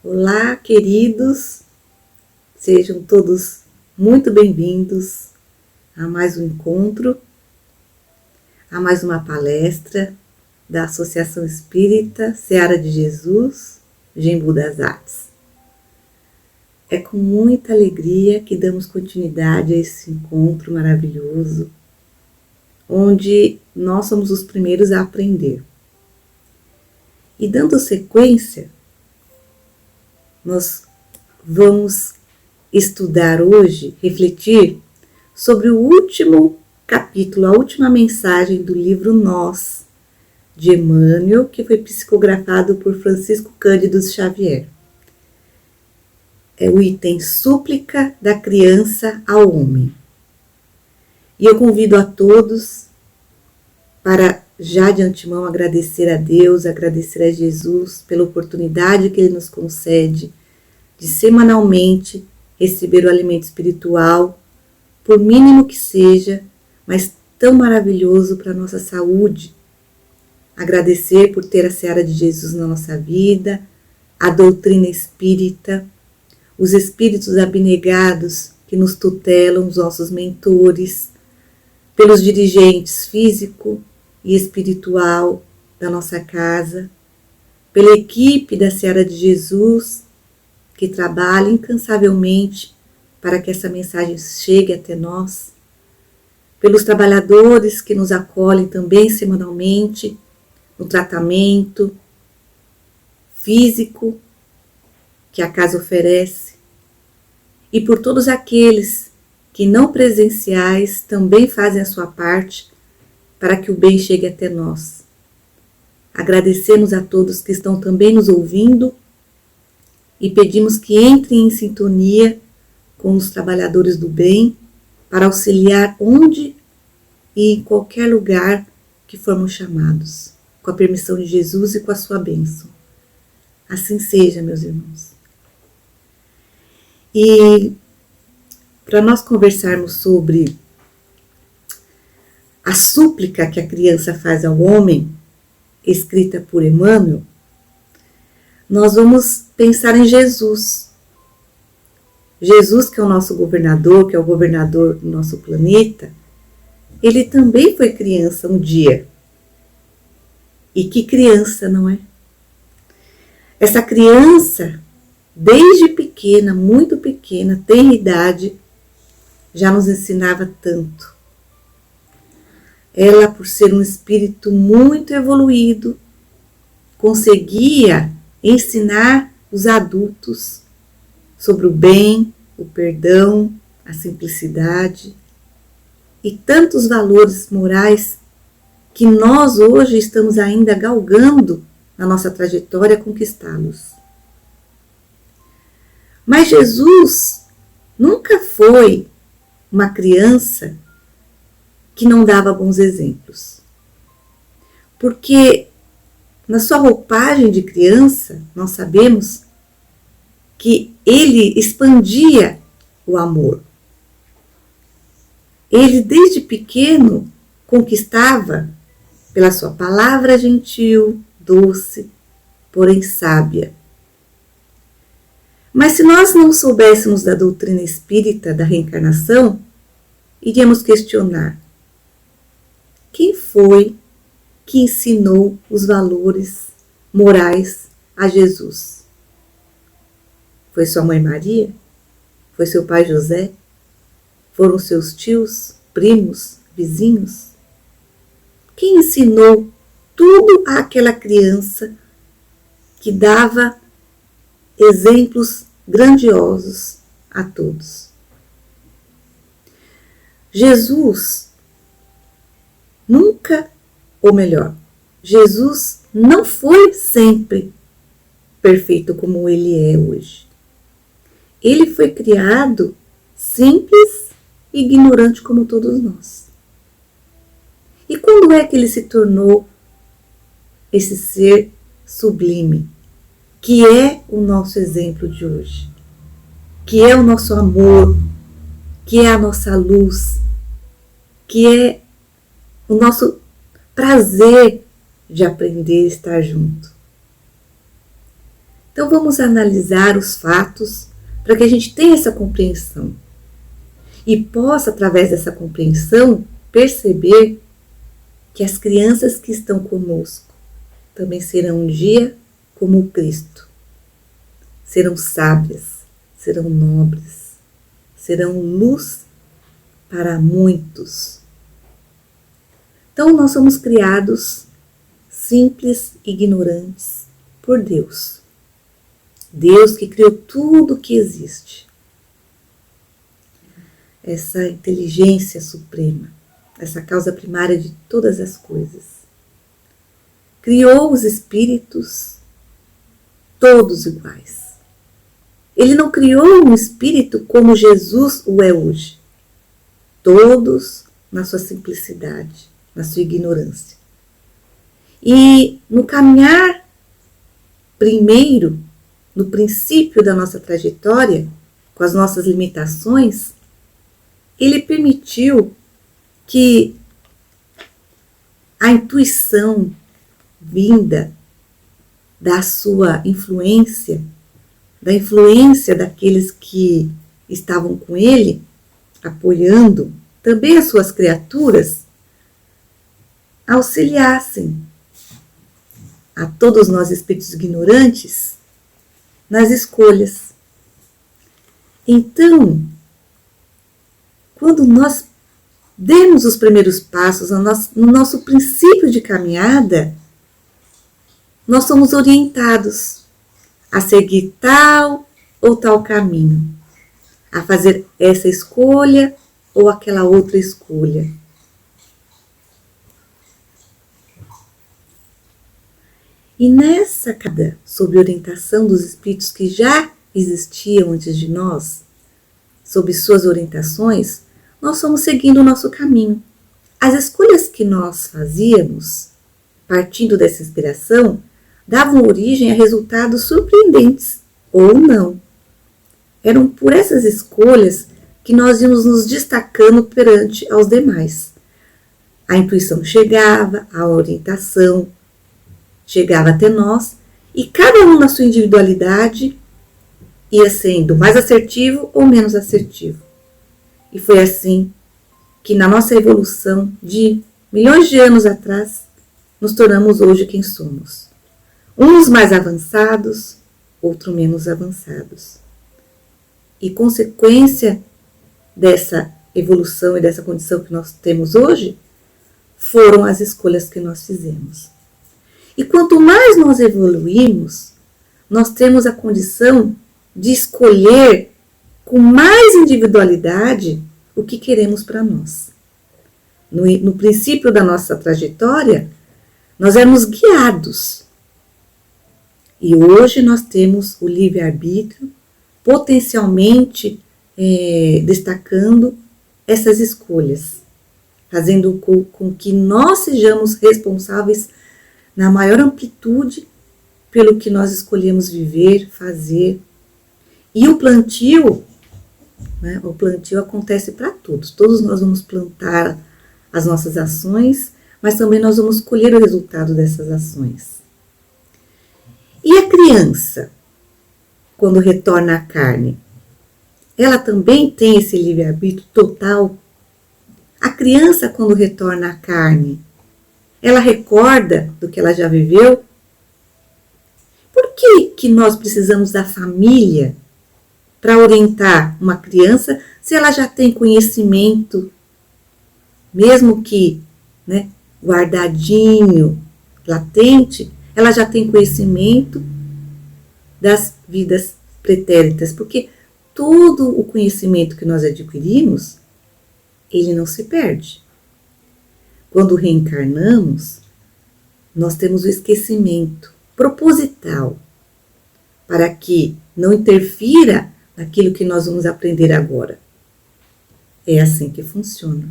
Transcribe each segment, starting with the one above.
Olá, queridos, sejam todos muito bem-vindos a mais um encontro, a mais uma palestra da Associação Espírita Seara de Jesus, Gembu das Artes. É com muita alegria que damos continuidade a esse encontro maravilhoso, onde nós somos os primeiros a aprender. E dando sequência, nós vamos estudar hoje, refletir sobre o último capítulo, a última mensagem do livro Nós, de Emmanuel, que foi psicografado por Francisco Cândido Xavier. É o item Súplica da Criança ao Homem. E eu convido a todos para, já de antemão, agradecer a Deus, agradecer a Jesus pela oportunidade que Ele nos concede de semanalmente receber o alimento espiritual, por mínimo que seja, mas tão maravilhoso para a nossa saúde. Agradecer por ter a Seara de Jesus na nossa vida, a doutrina espírita, os espíritos abnegados que nos tutelam, os nossos mentores, pelos dirigentes físico e espiritual da nossa casa, pela equipe da Seara de Jesus, que trabalha incansavelmente para que essa mensagem chegue até nós, pelos trabalhadores que nos acolhem também semanalmente no tratamento físico que a casa oferece, e por todos aqueles que não presenciais também fazem a sua parte para que o bem chegue até nós. Agradecemos a todos que estão também nos ouvindo e pedimos que entrem em sintonia com os trabalhadores do bem para auxiliar onde e em qualquer lugar que formos chamados, com a permissão de Jesus e com a sua bênção. Assim seja, meus irmãos. E para nós conversarmos sobre a súplica que a criança faz ao homem, escrita por Emmanuel, nós vamos pensar em Jesus. Jesus, que é o nosso governador, que é o governador do nosso planeta, ele também foi criança um dia. E que criança, não é? Essa criança, desde pequena, muito pequena, tenra idade, já nos ensinava tanto. Ela, por ser um espírito muito evoluído, conseguia ensinar os adultos sobre o bem, o perdão, a simplicidade e tantos valores morais que nós hoje estamos ainda galgando na nossa trajetória conquistá-los. Mas Jesus nunca foi uma criança que não dava bons exemplos. Porque na sua roupagem de criança, nós sabemos que ele expandia o amor. Ele, desde pequeno, conquistava pela sua palavra gentil, doce, porém sábia. Mas se nós não soubéssemos da doutrina espírita da reencarnação, iríamos questionar: quem foi que ensinou os valores morais a Jesus? Foi sua mãe Maria? Foi seu pai José? Foram seus tios, primos, vizinhos? Quem ensinou tudo àquela criança que dava exemplos grandiosos a todos? Jesus nunca, ou melhor, Jesus não foi sempre perfeito como ele é hoje. Ele foi criado simples e ignorante como todos nós. E quando é que ele se tornou esse ser sublime, que é o nosso exemplo de hoje, que é o nosso amor, que é a nossa luz, que é o nosso prazer de aprender a estar junto? Então vamos analisar os fatos para que a gente tenha essa compreensão e possa, através dessa compreensão, perceber que as crianças que estão conosco também serão um dia como o Cristo. Serão sábias, serão nobres, serão luz para muitos. Então nós somos criados simples, ignorantes por Deus. Deus que criou tudo que existe. Essa inteligência suprema, essa causa primária de todas as coisas. Criou os espíritos todos iguais. Ele não criou um espírito como Jesus o é hoje. Todos na sua simplicidade, na sua ignorância. E no caminhar primeiro, no princípio da nossa trajetória, com as nossas limitações, ele permitiu que a intuição vinda da sua influência, da influência daqueles que estavam com ele, apoiando também as suas criaturas, auxiliassem a todos nós espíritos ignorantes nas escolhas. Então, quando nós demos os primeiros passos no nosso princípio de caminhada, nós somos orientados a seguir tal ou tal caminho, a fazer essa escolha ou aquela outra escolha. E nessa cada sob orientação dos espíritos que já existiam antes de nós, sob suas orientações, nós fomos seguindo o nosso caminho. As escolhas que nós fazíamos, partindo dessa inspiração, davam origem a resultados surpreendentes, ou não. Eram por essas escolhas que nós íamos nos destacando perante aos demais. A intuição chegava, a orientação chegava até nós, e cada um na sua individualidade ia sendo mais assertivo ou menos assertivo. E foi assim que na nossa evolução de milhões de anos atrás, nos tornamos hoje quem somos. Uns mais avançados, outros menos avançados. E consequência dessa evolução e dessa condição que nós temos hoje, foram as escolhas que nós fizemos. E quanto mais nós evoluímos, nós temos a condição de escolher com mais individualidade o que queremos para nós. No princípio da nossa trajetória, nós éramos guiados. E hoje nós temos o livre-arbítrio, potencialmente destacando essas escolhas, fazendo com que nós sejamos responsáveis na maior amplitude pelo que nós escolhemos viver, fazer. E o plantio, né, o plantio acontece para todos. Todos nós vamos plantar as nossas ações, mas também nós vamos colher o resultado dessas ações. E a criança, quando retorna à carne, ela também tem esse livre-arbítrio total? A criança, quando retorna à carne, ela recorda do que ela já viveu? Por que nós precisamos da família para orientar uma criança se ela já tem conhecimento, mesmo que guardadinho, latente, ela já tem conhecimento das vidas pretéritas? Porque todo o conhecimento que nós adquirimos, ele não se perde. Quando reencarnamos, nós temos o esquecimento proposital para que não interfira naquilo que nós vamos aprender agora. É assim que funciona.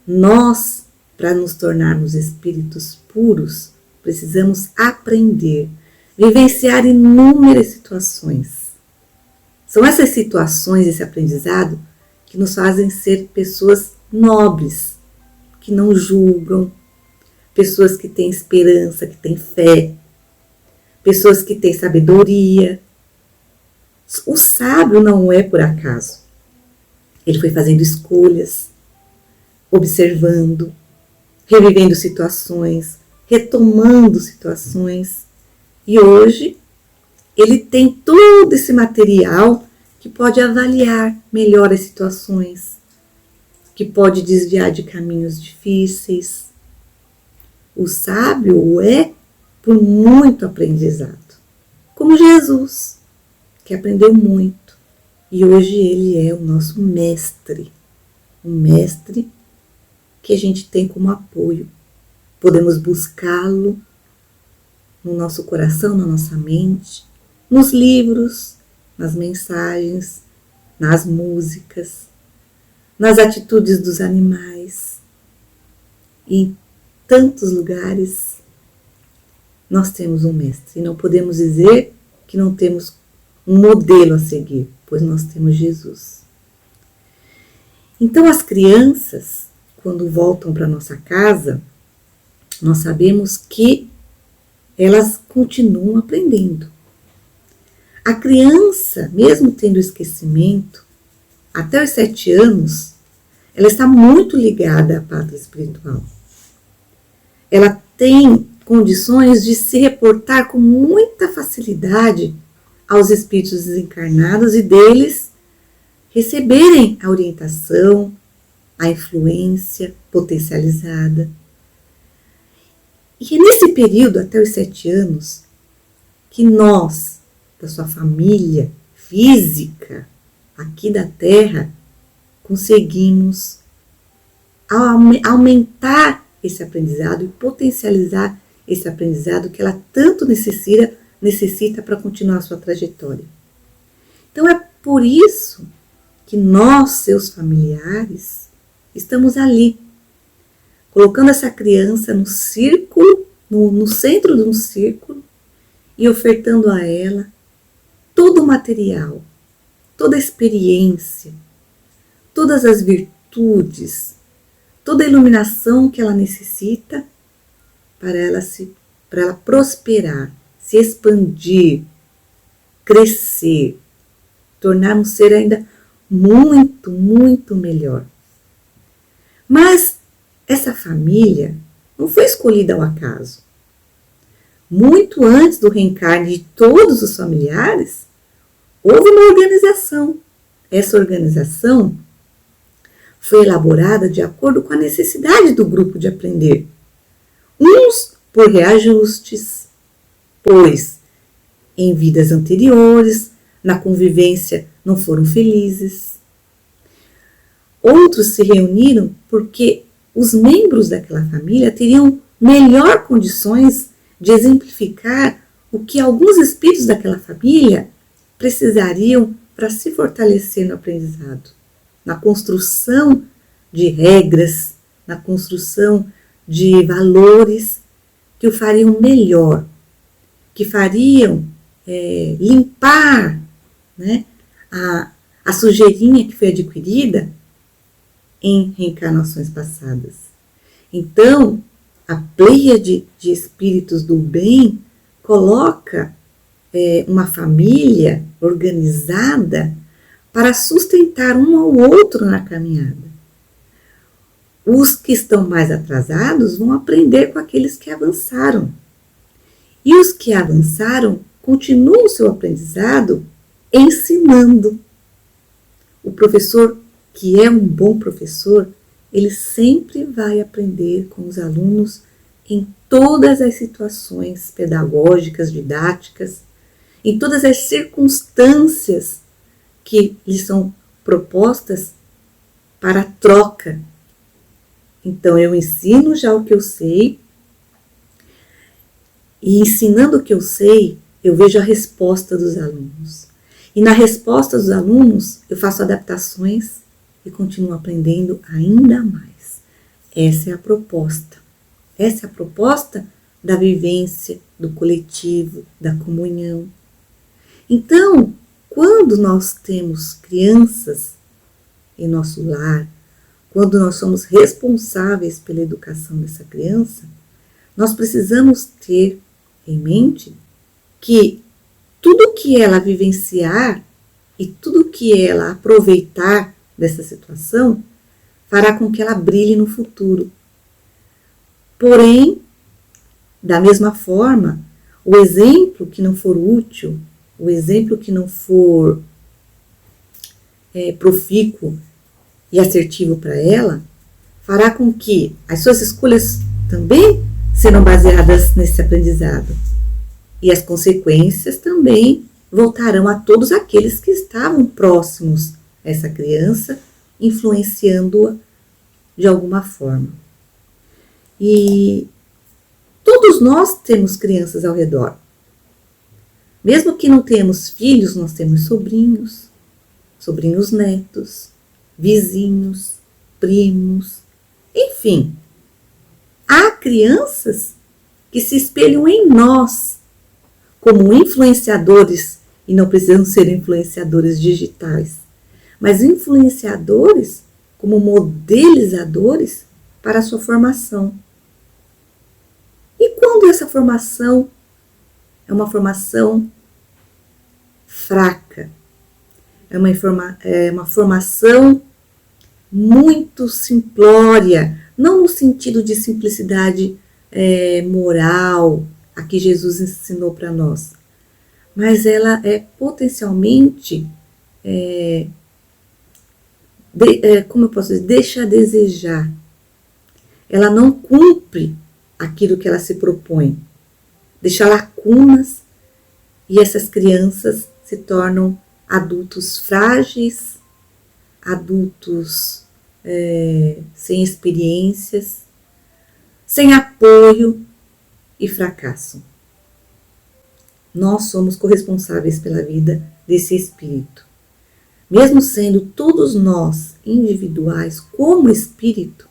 Nós, para nos tornarmos espíritos puros, precisamos aprender, vivenciar inúmeras situações. São essas situações, esse aprendizado, que nos fazem ser pessoas nobres, que não julgam, pessoas que têm esperança, que têm fé. pessoas que têm sabedoria. O sábio não é por acaso. Ele foi fazendo escolhas, observando, revivendo situações, retomando situações. E hoje ele tem todo esse material que pode avaliar melhor as situações, que pode desviar de caminhos difíceis. O sábio o é por muito aprendizado, como Jesus, que aprendeu muito, e hoje ele é o nosso mestre, um mestre que a gente tem como apoio. Podemos buscá-lo no nosso coração, na nossa mente, nos livros, nas mensagens, nas músicas, nas atitudes dos animais. E em tantos lugares nós temos um mestre. E não podemos dizer que não temos um modelo a seguir, pois nós temos Jesus. Então as crianças, quando voltam para nossa casa, nós sabemos que elas continuam aprendendo. A criança, mesmo tendo esquecimento, até os 7 anos, ela está muito ligada à pátria espiritual. Ela tem condições de se reportar com muita facilidade aos espíritos desencarnados e deles receberem a orientação, a influência potencializada. E é nesse período, até os 7 anos, que nós, da sua família física, aqui da Terra, conseguimos aumentar esse aprendizado e potencializar esse aprendizado que ela tanto necessita para continuar a sua trajetória. Então é por isso que nós, seus familiares, estamos ali, colocando essa criança no círculo, no centro de um círculo, e ofertando a ela todo o material, toda a experiência, todas as virtudes, toda a iluminação que ela necessita para ela prosperar, se expandir, crescer, tornar um ser ainda muito, muito melhor. Mas essa família não foi escolhida ao acaso. Muito antes do reencarne de todos os familiares, houve uma organização. Essa organização foi elaborada de acordo com a necessidade do grupo de aprender. Uns por reajustes, pois em vidas anteriores, na convivência, não foram felizes. Outros se reuniram porque os membros daquela família teriam melhor condições de exemplificar o que alguns espíritos daquela família precisariam para se fortalecer no aprendizado, na construção de regras, na construção de valores que o fariam melhor, que fariam limpar, né, a sujeirinha que foi adquirida em reencarnações passadas. Então, a pleiade de espíritos do bem coloca uma família organizada para sustentar um ao outro na caminhada. Os que estão mais atrasados vão aprender com aqueles que avançaram. E os que avançaram continuam o seu aprendizado ensinando. O professor, que é um bom professor, ele sempre vai aprender com os alunos em todas as situações pedagógicas, didáticas, em todas as circunstâncias que lhe são propostas para a troca. Então, eu ensino já o que eu sei, e ensinando o que eu sei, eu vejo a resposta dos alunos. E na resposta dos alunos, eu faço adaptações e continuo aprendendo ainda mais. Essa é a proposta. Essa é a proposta da vivência, do coletivo, da comunhão. Então, quando nós temos crianças em nosso lar, quando nós somos responsáveis pela educação dessa criança, nós precisamos ter em mente que tudo que ela vivenciar e tudo que ela aproveitar dessa situação fará com que ela brilhe no futuro. Porém, da mesma forma, o exemplo que não for útil, o exemplo que não for profícuo e assertivo para ela, fará com que as suas escolhas também serão baseadas nesse aprendizado. E as consequências também voltarão a todos aqueles que estavam próximos a essa criança, influenciando-a de alguma forma. E todos nós temos crianças ao redor. Mesmo que não tenhamos filhos, nós temos sobrinhos, sobrinhos netos, vizinhos, primos, enfim. Há crianças que se espelham em nós como influenciadores, e não precisam ser influenciadores digitais, mas influenciadores como modelizadores para a sua formação. E quando essa formação é uma formação fraca, é uma formação muito simplória, não no sentido de simplicidade moral, a que Jesus ensinou para nós, mas ela é potencialmente, como eu posso dizer, deixa a desejar. Ela não cumpre aquilo que ela se propõe, deixa lacunas, e essas crianças se tornam adultos frágeis, adultos sem experiências, sem apoio e fracassam. Nós somos corresponsáveis pela vida desse espírito. Mesmo sendo todos nós individuais como espírito,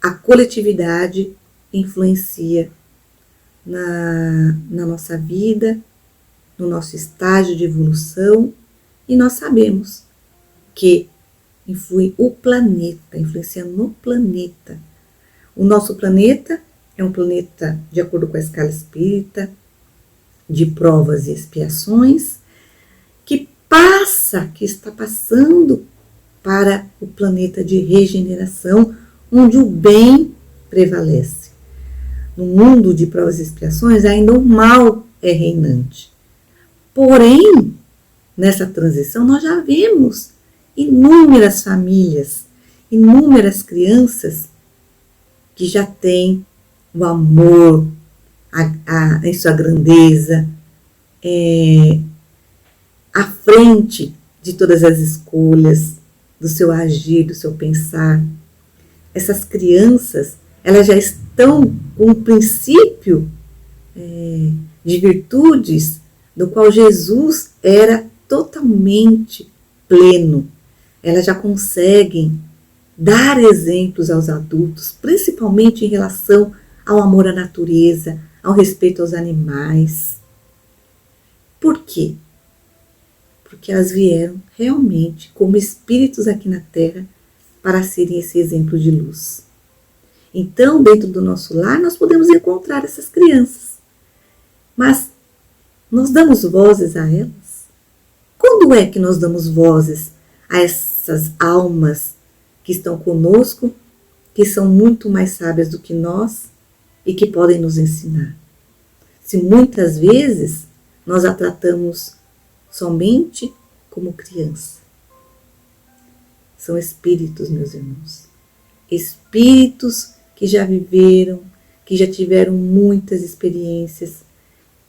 a coletividade influencia na nossa vida, no nosso estágio de evolução, e nós sabemos que influencia no planeta. O nosso planeta é um planeta, de acordo com a escala espírita, de provas e expiações, que está passando para o planeta de regeneração, onde o bem prevalece. No mundo de provas e expiações, ainda o mal é reinante. Porém, nessa transição, nós já vemos inúmeras famílias, inúmeras crianças que já têm o amor em sua grandeza, à frente de todas as escolhas, do seu agir, do seu pensar. Essas crianças, elas já estão com um princípio de virtudes do qual Jesus era totalmente pleno. Elas já conseguem dar exemplos aos adultos, principalmente em relação ao amor à natureza, ao respeito aos animais. Por quê? Porque elas vieram realmente como espíritos aqui na Terra para serem esse exemplo de luz. Então, dentro do nosso lar, nós podemos encontrar essas crianças. Mas nós damos vozes a elas? Quando é que nós damos vozes a essas almas que estão conosco, que são muito mais sábias do que nós e que podem nos ensinar? Se muitas vezes nós a tratamos somente como criança. São espíritos, meus irmãos. Espíritos que já viveram, que já tiveram muitas experiências,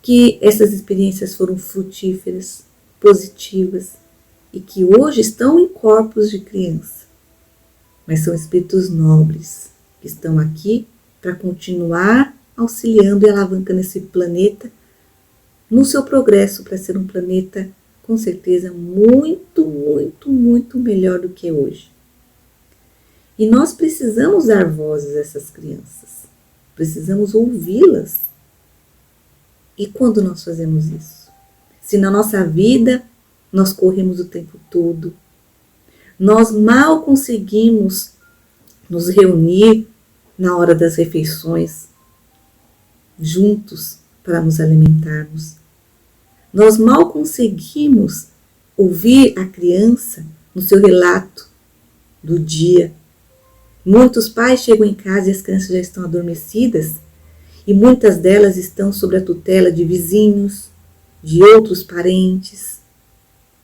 que essas experiências foram frutíferas, positivas, e que hoje estão em corpos de criança. Mas são espíritos nobres, que estão aqui para continuar auxiliando e alavancando esse planeta no seu progresso para ser um planeta, com certeza, muito, muito, muito melhor do que hoje. E nós precisamos dar vozes a essas crianças. Precisamos ouvi-las. E quando nós fazemos isso? Se na nossa vida nós corremos o tempo todo, nós mal conseguimos nos reunir na hora das refeições, juntos, para nos alimentarmos. Nós mal conseguimos ouvir a criança no seu relato do dia. Muitos pais chegam em casa e as crianças já estão adormecidas e muitas delas estão sob a tutela de vizinhos, de outros parentes,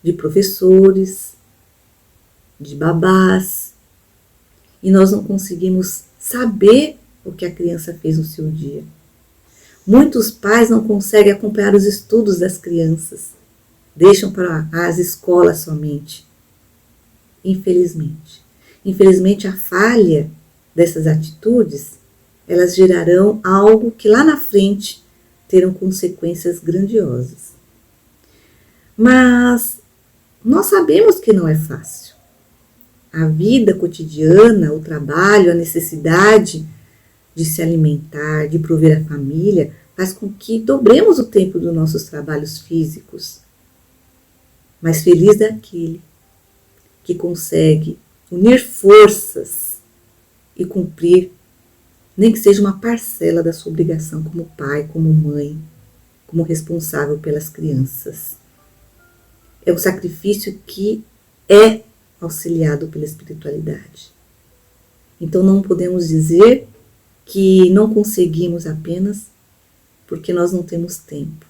de professores, de babás. E nós não conseguimos saber o que a criança fez no seu dia. Muitos pais não conseguem acompanhar os estudos das crianças, deixam para as escolas somente. Infelizmente a falha dessas atitudes, elas gerarão algo que lá na frente terão consequências grandiosas. Mas nós sabemos que não é fácil. A vida cotidiana, o trabalho, a necessidade de se alimentar, de prover a família, faz com que dobremos o tempo dos nossos trabalhos físicos. Mas feliz daquele que consegue unir forças e cumprir, nem que seja uma parcela da sua obrigação como pai, como mãe, como responsável pelas crianças. É um sacrifício que é auxiliado pela espiritualidade. Então não podemos dizer que não conseguimos apenas porque nós não temos tempo.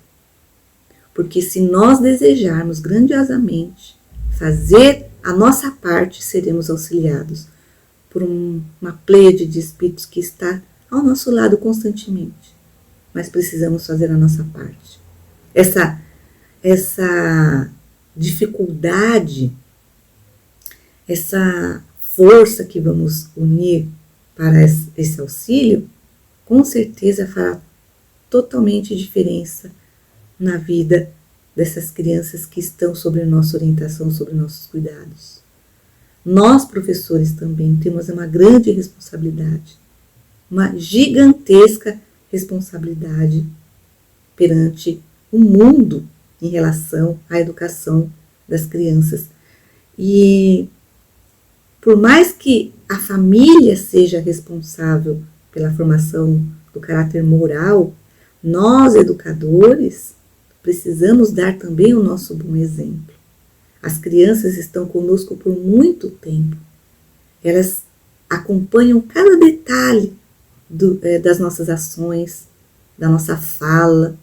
Porque se nós desejarmos grandiosamente fazer a nossa parte, seremos auxiliados por uma pleiade de espíritos que está ao nosso lado constantemente. Mas precisamos fazer a nossa parte. Essa dificuldade, essa força que vamos unir para esse auxílio, com certeza fará totalmente diferença na vida dessas crianças que estão sob nossa orientação, sob nossos cuidados. Nós, professores, também temos uma grande responsabilidade, uma gigantesca responsabilidade perante o mundo em relação à educação das crianças. E por mais que a família seja responsável pela formação do caráter moral, nós, educadores, precisamos dar também o nosso bom exemplo. As crianças estão conosco por muito tempo. Elas acompanham cada detalhe das nossas ações, da nossa fala.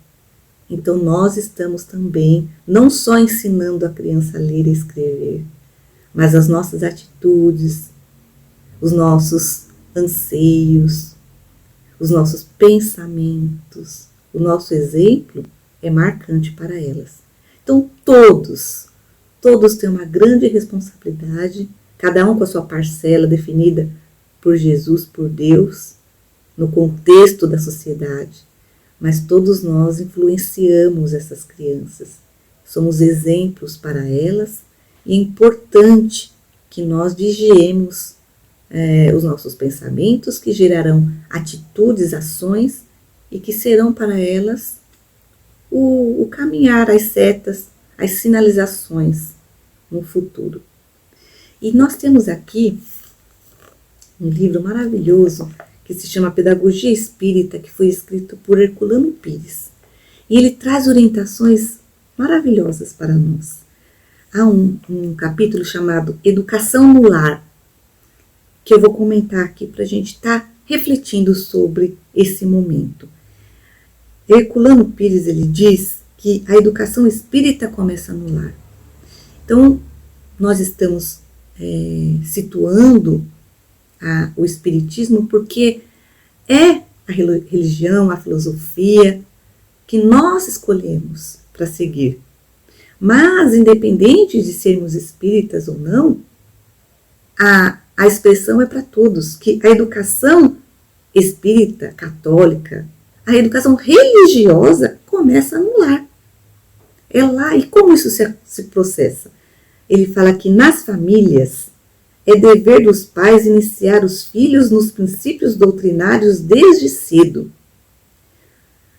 Então nós estamos também não só ensinando a criança a ler e escrever, mas as nossas atitudes, os nossos anseios, os nossos pensamentos, o nosso exemplo é marcante para elas. Então todos têm uma grande responsabilidade, cada um com a sua parcela definida por Jesus, por Deus, no contexto da sociedade. Mas todos nós influenciamos essas crianças, somos exemplos para elas e é importante que nós vigiemos os nossos pensamentos, que gerarão atitudes, ações e que serão para elas o caminhar, as setas, as sinalizações no futuro. E nós temos aqui um livro maravilhoso que se chama Pedagogia Espírita, que foi escrito por Herculano Pires. E ele traz orientações maravilhosas para nós. Há um capítulo chamado Educação no Lar, que eu vou comentar aqui para a gente estar refletindo sobre esse momento. Herculano Pires, ele diz que a educação espírita começa no lar. Então, nós estamos situando o espiritismo porque é a religião, a filosofia que nós escolhemos para seguir. Mas, independente de sermos espíritas ou não, a expressão é para todos, que a educação espírita, católica, a educação religiosa começa no lar. É lá. E como isso se processa? Ele fala que nas famílias é dever dos pais iniciar os filhos nos princípios doutrinários desde cedo.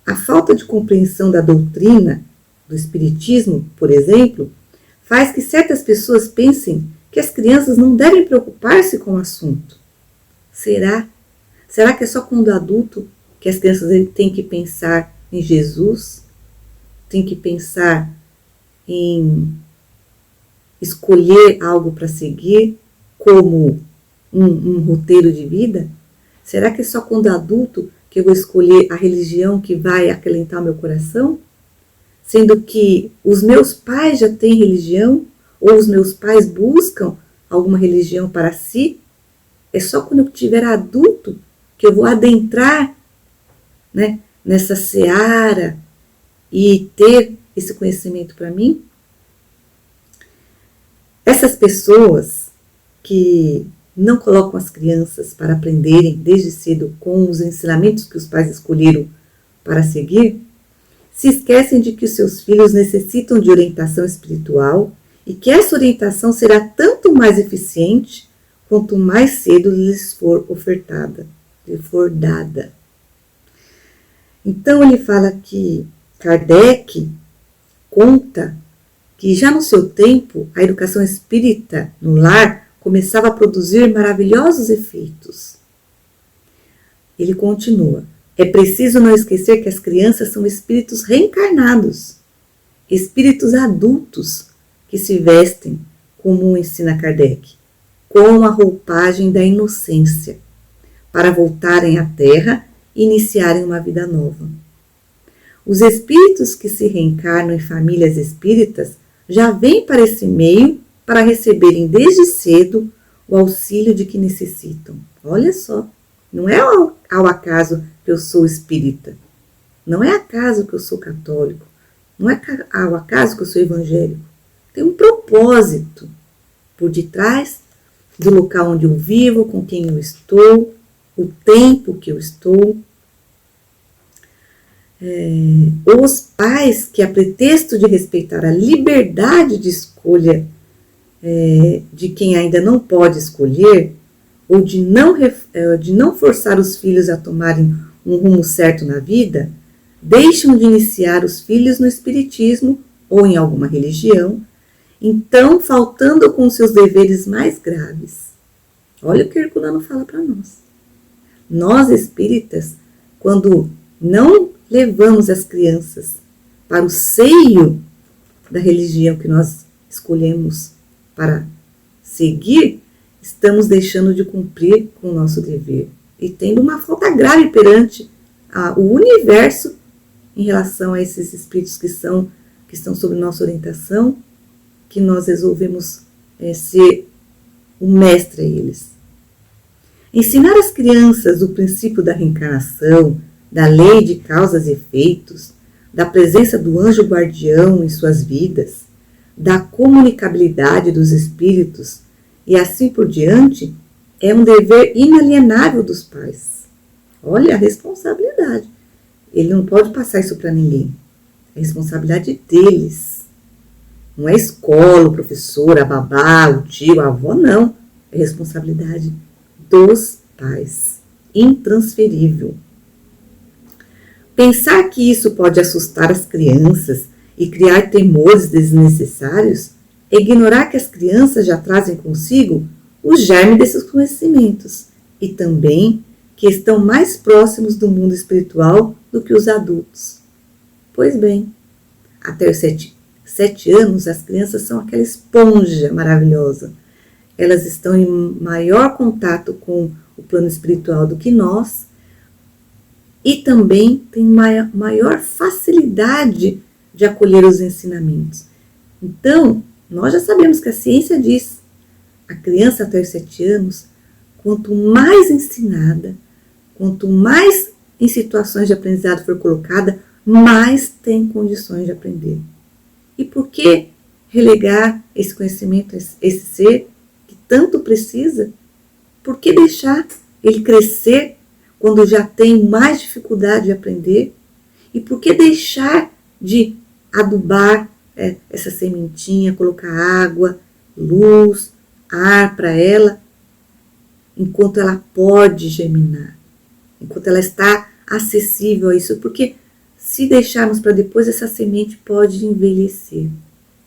A falta de compreensão da doutrina do espiritismo, por exemplo, faz que certas pessoas pensem que as crianças não devem preocupar-se com o assunto. Será? Será que é só quando adulto que as crianças têm que pensar em Jesus, tem que pensar em escolher algo para seguir como um roteiro de vida? Será que é só quando adulto que eu vou escolher a religião que vai acalentar o meu coração? Sendo que os meus pais já têm religião, ou os meus pais buscam alguma religião para si? É só quando eu tiver adulto que eu vou adentrar, né, nessa seara e ter esse conhecimento para mim? Essas pessoas que não colocam as crianças para aprenderem desde cedo com os ensinamentos que os pais escolheram para seguir, se esquecem de que os seus filhos necessitam de orientação espiritual e que essa orientação será tanto mais eficiente quanto mais cedo lhes for ofertada, lhes for dada. Então ele fala que Kardec conta que já no seu tempo a educação espírita no lar começava a produzir maravilhosos efeitos. Ele continua: é preciso não esquecer que as crianças são espíritos reencarnados, espíritos adultos que se vestem, como ensina Kardec, com a roupagem da inocência, para voltarem à Terra e iniciarem uma vida nova. Os espíritos que se reencarnam em famílias espíritas já vêm para esse meio para receberem desde cedo o auxílio de que necessitam. Olha só, não é ao acaso que eu sou espírita, não é acaso que eu sou católico, não é ao acaso que eu sou evangélico. Tem um propósito por detrás do local onde eu vivo, com quem eu estou, o tempo que eu estou. Os pais que, a pretexto de respeitar a liberdade de escolha de quem ainda não pode escolher, ou de não forçar os filhos a tomarem um rumo certo na vida, deixam de iniciar os filhos no espiritismo ou em alguma religião, então faltando com seus deveres mais graves. Olha o que Herculano fala para nós. Nós espíritas, quando não levamos as crianças para o seio da religião que nós escolhemos para seguir, estamos deixando de cumprir com o nosso dever e tendo uma falta grave perante o universo em relação a esses espíritos que estão sob nossa orientação, que nós resolvemos ser o mestre a eles. Ensinar às crianças o princípio da reencarnação, da lei de causas e efeitos, da presença do anjo guardião em suas vidas, da comunicabilidade dos espíritos e assim por diante, é um dever inalienável dos pais. Olha a responsabilidade. Ele não pode passar isso para ninguém. É responsabilidade deles. Não é a escola, o professor, a babá, o tio, a avó, não. É responsabilidade dos pais. Intransferível. Pensar que isso pode assustar as crianças e criar temores desnecessários é ignorar que as crianças já trazem consigo o germe desses conhecimentos e também que estão mais próximos do mundo espiritual do que os adultos. Pois bem, até os 7 anos as crianças são aquela esponja maravilhosa. Elas estão em maior contato com o plano espiritual do que nós e também têm maior facilidade de acolher os ensinamentos. Então, nós já sabemos que a ciência diz, a criança até os 7 anos, quanto mais ensinada, quanto mais em situações de aprendizado for colocada, mais tem condições de aprender. E por que relegar esse conhecimento, esse ser que tanto precisa? Por que deixar ele crescer quando já tem mais dificuldade de aprender? E por que deixar de adubar essa sementinha, colocar água, luz, ar para ela, enquanto ela pode germinar, enquanto ela está acessível a isso? Porque se deixarmos para depois, essa semente pode envelhecer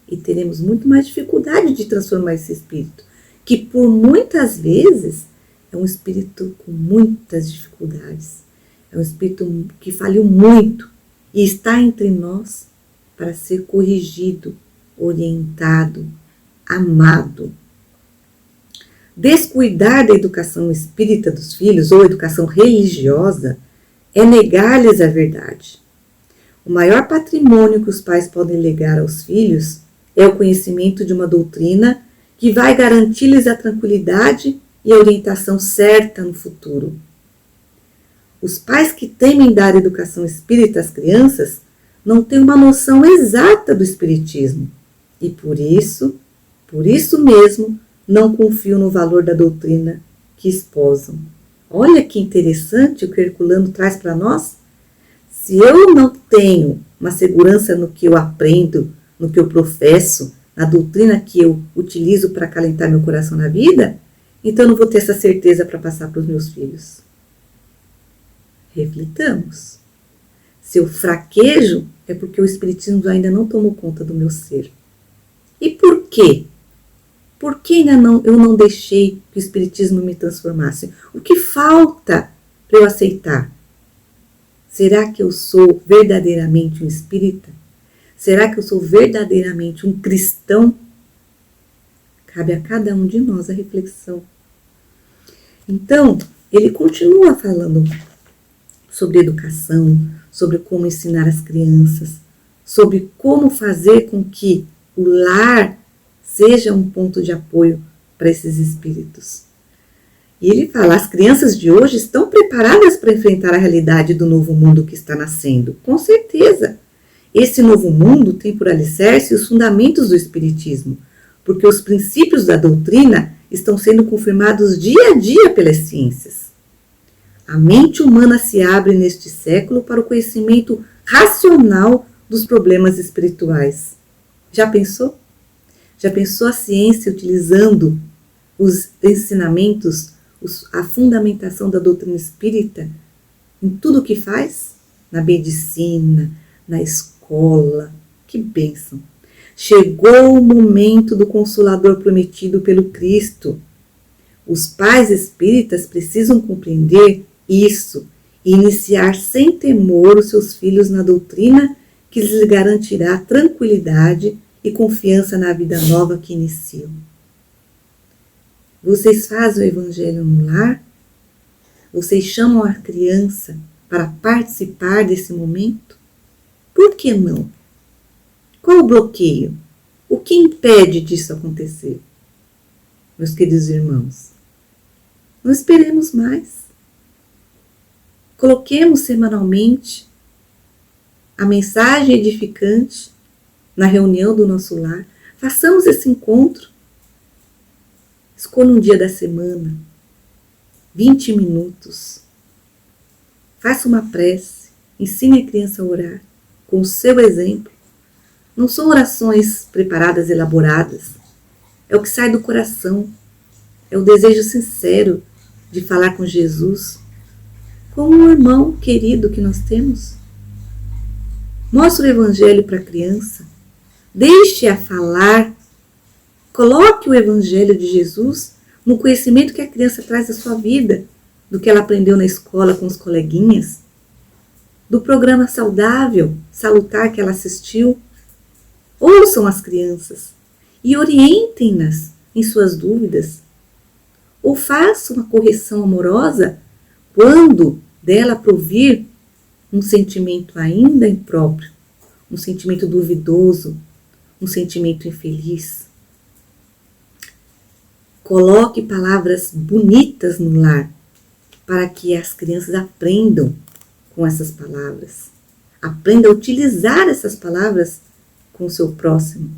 e teremos muito mais dificuldade de transformar esse espírito, que por muitas vezes é um espírito com muitas dificuldades, é um espírito que falhou muito e está entre nós para ser corrigido, orientado, amado. Descuidar da educação espírita dos filhos ou educação religiosa é negar-lhes a verdade. O maior patrimônio que os pais podem legar aos filhos é o conhecimento de uma doutrina que vai garantir-lhes a tranquilidade e a orientação certa no futuro. Os pais que temem dar educação espírita às crianças não têm uma noção exata do espiritismo e por isso mesmo, não confiam no valor da doutrina que esposam. Olha que interessante o que Herculano traz para nós. Se eu não tenho uma segurança no que eu aprendo, no que eu professo, na doutrina que eu utilizo para acalentar meu coração na vida, então eu não vou ter essa certeza para passar para os meus filhos. Reflitamos. Se eu fraquejo, é porque o espiritismo ainda não tomou conta do meu ser. E por quê? Por que ainda eu não deixei que o espiritismo me transformasse? O que falta para eu aceitar? Será que eu sou verdadeiramente um espírita? Será que eu sou verdadeiramente um cristão? Cabe a cada um de nós a reflexão. Então, ele continua falando sobre educação, sobre como ensinar as crianças, sobre como fazer com que o lar seja um ponto de apoio para esses espíritos. E ele fala, as crianças de hoje estão preparadas para enfrentar a realidade do novo mundo que está nascendo. Com certeza. Esse novo mundo tem por alicerce os fundamentos do espiritismo, porque os princípios da doutrina estão sendo confirmados dia a dia pelas ciências. A mente humana se abre neste século para o conhecimento racional dos problemas espirituais. Já pensou? Já pensou a ciência utilizando os ensinamentos, a fundamentação da doutrina espírita em tudo o que faz? Na medicina, na escola. Que bênção! Chegou o momento do Consolador prometido pelo Cristo. Os pais espíritas precisam compreender isso e iniciar sem temor os seus filhos na doutrina que lhes garantirá tranquilidade e confiança na vida nova que iniciam. Vocês fazem o evangelho no lar? Vocês chamam a criança para participar desse momento? Por que não? Qual o bloqueio? O que impede disso acontecer? Meus queridos irmãos, não esperemos mais. Coloquemos semanalmente a mensagem edificante na reunião do nosso lar. Façamos esse encontro. Escolha um dia da semana, 20 minutos. Faça uma prece, ensine a criança a orar com o seu exemplo. Não são orações preparadas, elaboradas. É o que sai do coração. É o desejo sincero de falar com Jesus, como um irmão querido que nós temos. Mostre o evangelho para a criança. Deixe-a falar. Coloque o evangelho de Jesus no conhecimento que a criança traz da sua vida, do que ela aprendeu na escola com os coleguinhas, do programa saudável, salutar que ela assistiu. Ouçam as crianças e orientem-nas em suas dúvidas. Ou façam uma correção amorosa quando dela provir um sentimento ainda impróprio, um sentimento duvidoso, um sentimento infeliz. Coloque palavras bonitas no lar para que as crianças aprendam com essas palavras. Aprenda a utilizar essas palavras com o seu próximo.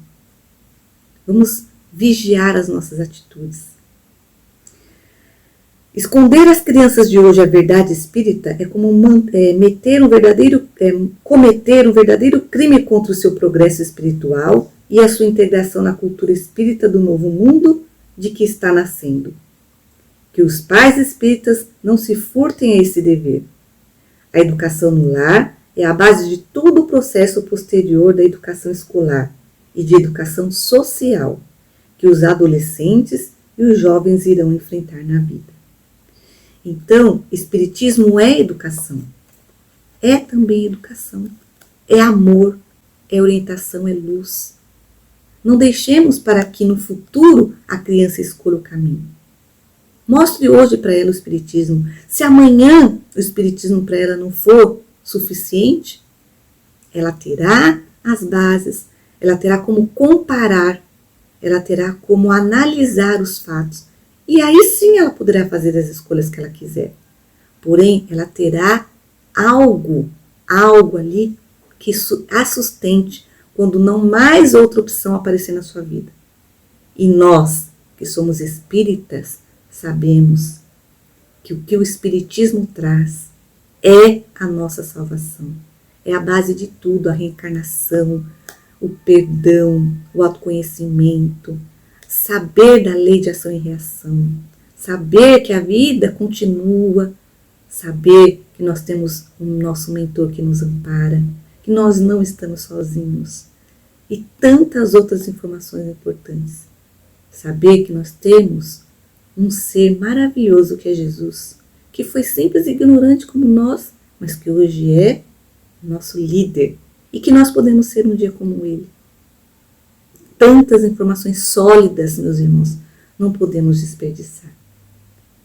Vamos vigiar as nossas atitudes. Esconder às crianças de hoje a verdade espírita é como cometer um verdadeiro crime contra o seu progresso espiritual e a sua integração na cultura espírita do novo mundo de que está nascendo. Que os pais espíritas não se furtem a esse dever. A educação no lar é a base de todo o processo posterior da educação escolar e de educação social que os adolescentes e os jovens irão enfrentar na vida. Então, espiritismo é educação. É também educação. é amor, é orientação, é luz. Não deixemos para que no futuro a criança escolha o caminho. Mostre hoje para ela o Espiritismo. Se amanhã o Espiritismo para ela não for suficiente, ela terá as bases, ela terá como comparar, ela terá como analisar os fatos. E aí sim ela poderá fazer as escolhas que ela quiser. Porém, ela terá algo ali que a sustente quando não mais outra opção aparecer na sua vida. E nós, que somos espíritas, sabemos que o que o Espiritismo traz é a nossa salvação. É a base de tudo, a reencarnação, o perdão, o autoconhecimento, saber da lei de ação e reação, saber que a vida continua, saber que nós temos o nosso mentor que nos ampara, que nós não estamos sozinhos e tantas outras informações importantes. Saber que nós temos um ser maravilhoso que é Jesus, que foi simples e ignorante como nós, mas que hoje é nosso líder e que nós podemos ser um dia como ele. Tantas informações sólidas, meus irmãos, não podemos desperdiçar.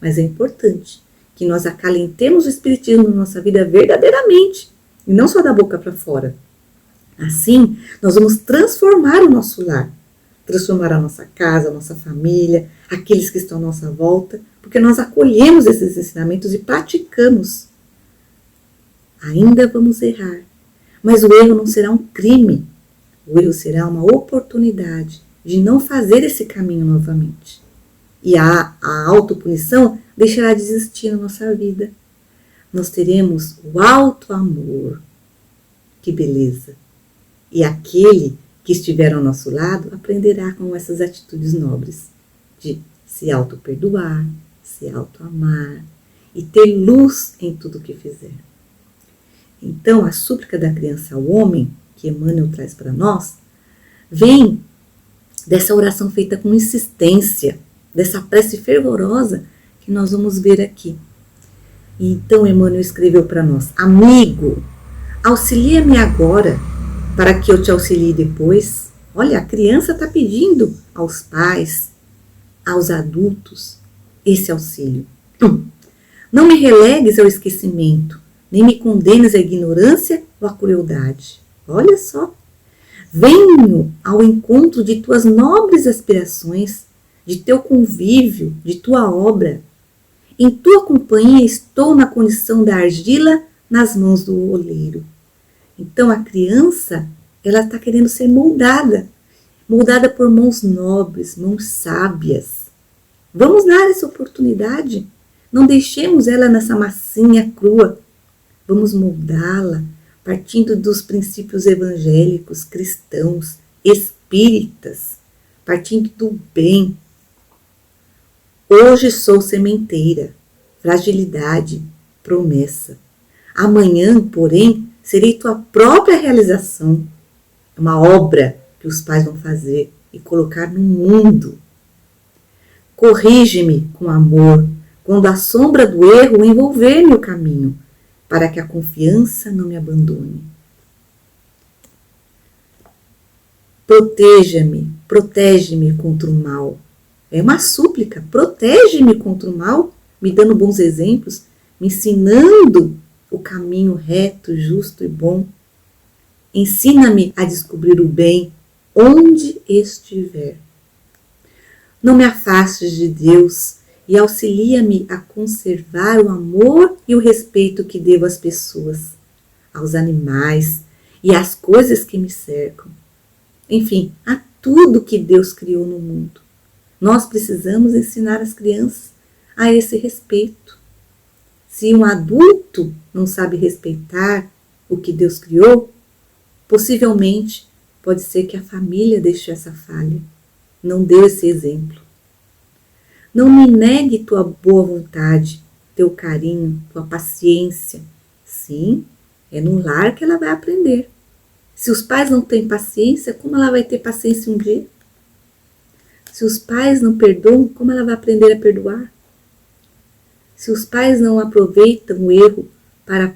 Mas é importante que nós acalentemos o Espiritismo na nossa vida verdadeiramente, e não só da boca para fora. Assim, nós vamos transformar o nosso lar, transformar a nossa casa, a nossa família, aqueles que estão à nossa volta, porque nós acolhemos esses ensinamentos e praticamos. Ainda vamos errar, mas o erro não será um crime. O erro será uma oportunidade de não fazer esse caminho novamente. E a autopunição deixará de existir na nossa vida. Nós teremos o alto amor. Que beleza! E aquele que estiver ao nosso lado aprenderá com essas atitudes nobres de se auto-perdoar, se auto-amar e ter luz em tudo que fizer. Então, a súplica da criança ao homem, que Emmanuel traz para nós, vem dessa oração feita com insistência, dessa prece fervorosa que nós vamos ver aqui. E então, Emmanuel escreveu para nós: amigo, auxilia-me agora, para que eu te auxilie depois. Olha, a criança está pedindo aos pais, aos adultos, esse auxílio. Não me relegues ao esquecimento, nem me condenes à ignorância ou à crueldade. Olha só. Venho ao encontro de tuas nobres aspirações, de teu convívio, de tua obra. Em tua companhia estou na condição da argila nas mãos do oleiro. Então a criança, ela está querendo ser moldada por mãos nobres, mãos sábias. Vamos dar essa oportunidade. Não deixemos ela nessa massinha crua. Vamos moldá-la partindo dos princípios evangélicos, cristãos, espíritas, partindo do bem. Hoje sou sementeira, fragilidade, promessa. Amanhã, porém, serei tua própria realização. É uma obra que os pais vão fazer e colocar no mundo. Corrige-me com amor, quando a sombra do erro envolver meu caminho, para que a confiança não me abandone. Protege-me contra o mal. É uma súplica, protege-me contra o mal, me dando bons exemplos, me ensinando o caminho reto, justo e bom. Ensina-me a descobrir o bem onde estiver. Não me afastes de Deus e auxilia-me a conservar o amor e o respeito que devo às pessoas, aos animais e às coisas que me cercam. Enfim, a tudo que Deus criou no mundo. Nós precisamos ensinar as crianças a esse respeito. Se um adulto não sabe respeitar o que Deus criou, possivelmente pode ser que a família deixe essa falha, não deu esse exemplo. Não me negue tua boa vontade, teu carinho, tua paciência. Sim, é no lar que ela vai aprender. Se os pais não têm paciência, como ela vai ter paciência um dia? Se os pais não perdoam, como ela vai aprender a perdoar? Se os pais não aproveitam o erro para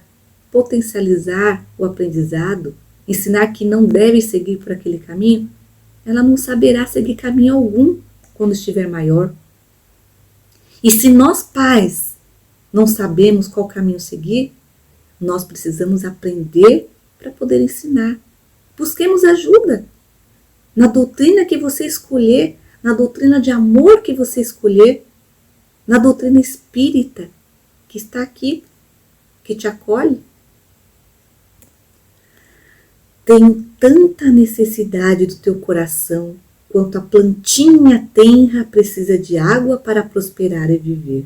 potencializar o aprendizado, ensinar que não deve seguir por aquele caminho, ela não saberá seguir caminho algum quando estiver maior. E se nós pais não sabemos qual caminho seguir, nós precisamos aprender para poder ensinar. Busquemos ajuda na doutrina que você escolher, na doutrina de amor que você escolher, na doutrina espírita que está aqui, que te acolhe. Tenho tanta necessidade do teu coração quanto a plantinha tenra precisa de água para prosperar e viver.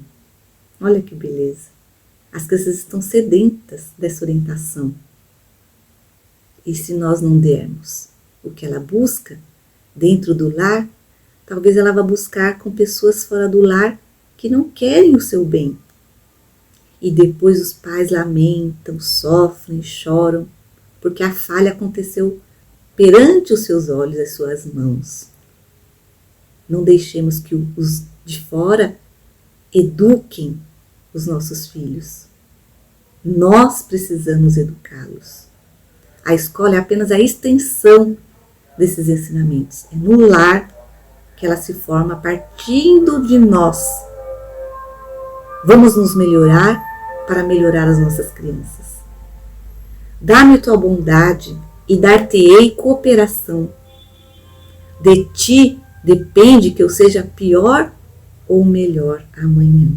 Olha que beleza. As crianças estão sedentas dessa orientação. E se nós não dermos o que ela busca dentro do lar, talvez ela vá buscar com pessoas fora do lar que não querem o seu bem. E depois os pais lamentam, sofrem, choram, porque a falha aconteceu perante os seus olhos, as suas mãos. Não deixemos que os de fora eduquem os nossos filhos. Nós precisamos educá-los. A escola é apenas a extensão desses ensinamentos. É no lar que ela se forma partindo de nós. Vamos nos melhorar para melhorar as nossas crianças. Dá-me tua bondade e dar-te-ei cooperação. De ti depende que eu seja pior ou melhor amanhã.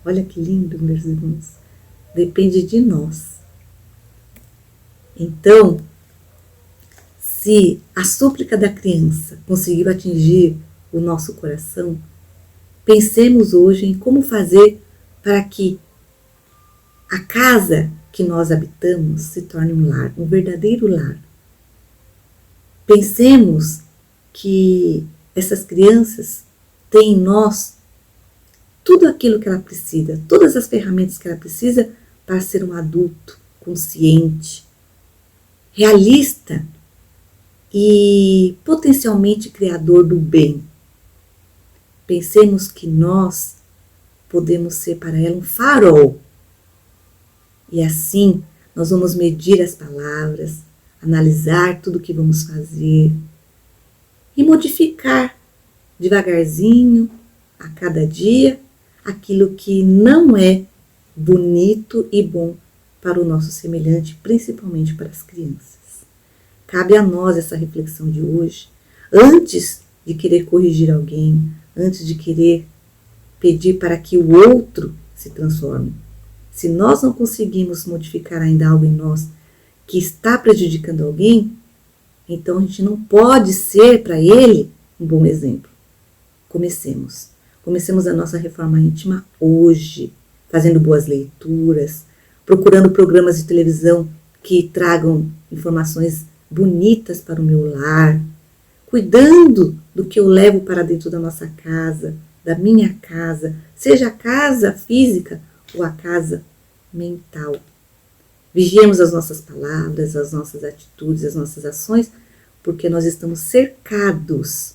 Olha que lindo, meus irmãos. Depende de nós. Então, se a súplica da criança conseguiu atingir o nosso coração, pensemos hoje em como fazer para que a casa que nós habitamos se torne um lar, um verdadeiro lar. Pensemos que essas crianças têm em nós tudo aquilo que ela precisa, todas as ferramentas que ela precisa para ser um adulto consciente, realista e potencialmente criador do bem. Pensemos que nós podemos ser para ela um farol. E assim nós vamos medir as palavras, analisar tudo o que vamos fazer e modificar devagarzinho, a cada dia, aquilo que não é bonito e bom para o nosso semelhante, principalmente para as crianças. Cabe a nós essa reflexão de hoje, antes de querer corrigir alguém, antes de querer pedir para que o outro se transforme. Se nós não conseguimos modificar ainda algo em nós que está prejudicando alguém, então a gente não pode ser para ele um bom exemplo. Comecemos. Comecemos a nossa reforma íntima hoje, fazendo boas leituras, procurando programas de televisão que tragam informações bonitas para o meu lar, cuidando do que eu levo para dentro da nossa casa, da minha casa, seja a casa física ou a casa mental. Vigiemos as nossas palavras, as nossas atitudes, as nossas ações, porque nós estamos cercados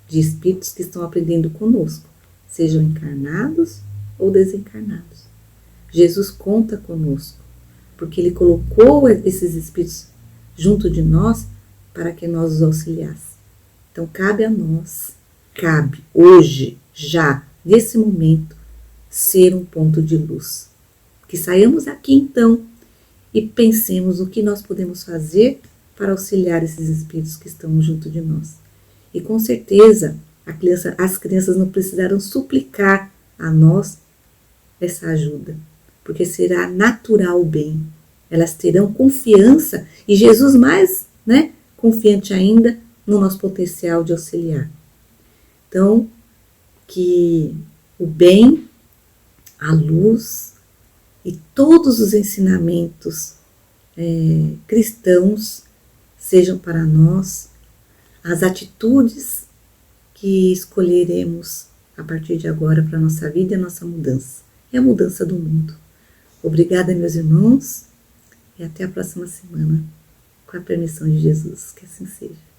de espíritos que estão aprendendo conosco, sejam encarnados ou desencarnados. Jesus conta conosco, porque Ele colocou esses espíritos junto de nós para que nós os auxiliasse. Então cabe a nós, cabe hoje, já, nesse momento, ser um ponto de luz. Que saiamos aqui então e pensemos no que nós podemos fazer para auxiliar esses espíritos que estão junto de nós. E com certeza as crianças não precisarão suplicar a nós essa ajuda, porque será natural o bem. Elas terão confiança e Jesus mais, confiante ainda no nosso potencial de auxiliar. Então, que o bem, a luz e todos os ensinamentos cristãos sejam para nós as atitudes que escolheremos a partir de agora para a nossa vida e a nossa mudança. É a mudança do mundo. Obrigada, meus irmãos, e até a próxima semana, com a permissão de Jesus, que assim seja.